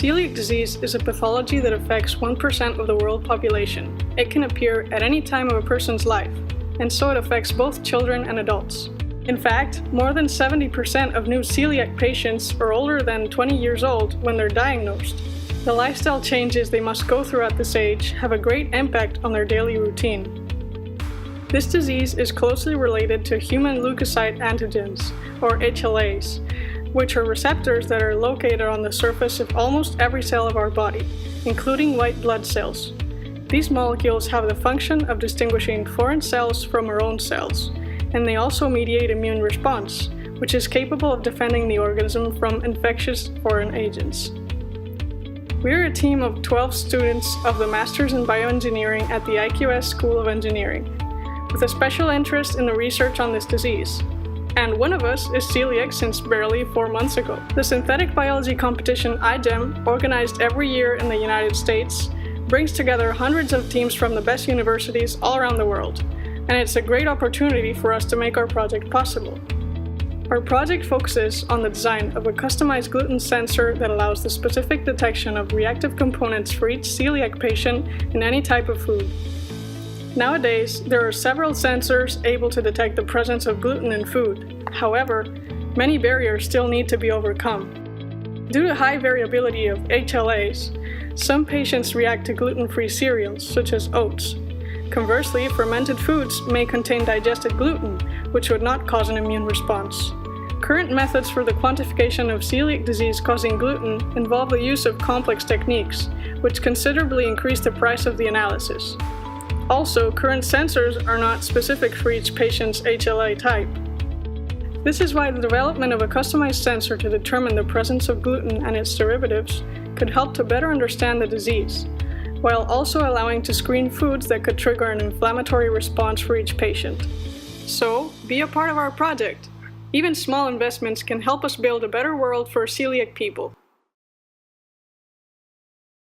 Celiac disease is a pathology that affects 1% of the world population. It can appear at any time of a person's life, and so it affects both children and adults. In fact, more than 70% of new celiac patients are older than 20 years old when they're diagnosed. The lifestyle changes they must go through at this age have a great impact on their daily routine. This disease is closely related to human leukocyte antigens, or HLAs, which are receptors that are located on the surface of almost every cell of our body, including white blood cells. These molecules have the function of distinguishing foreign cells from our own cells, and they also mediate immune response, which is capable of defending the organism from infectious foreign agents. We're a team of 12 students of the Masters in Bioengineering at the IQS School of Engineering, with a special interest in the research on this disease. And one of us is celiac since barely 4 months ago. The synthetic biology competition iGEM, organized every year in the United States, brings together hundreds of teams from the best universities all around the world, and it's a great opportunity for us to make our project possible. Our project focuses on the design of a customized gluten sensor that allows the specific detection of reactive components for each celiac patient in any type of food. Nowadays, there are several sensors able to detect the presence of gluten in food. However, many barriers still need to be overcome. Due to high variability of HLAs, some patients react to gluten-free cereals, such as oats. Conversely, fermented foods may contain digested gluten, which would not cause an immune response. Current methods for the quantification of celiac disease causing gluten involve the use of complex techniques, which considerably increase the price of the analysis. Also, current sensors are not specific for each patient's HLA type. This is why the development of a customized sensor to determine the presence of gluten and its derivatives could help to better understand the disease, while also allowing to screen foods that could trigger an inflammatory response for each patient. So, be a part of our project. Even small investments can help us build a better world for celiac people.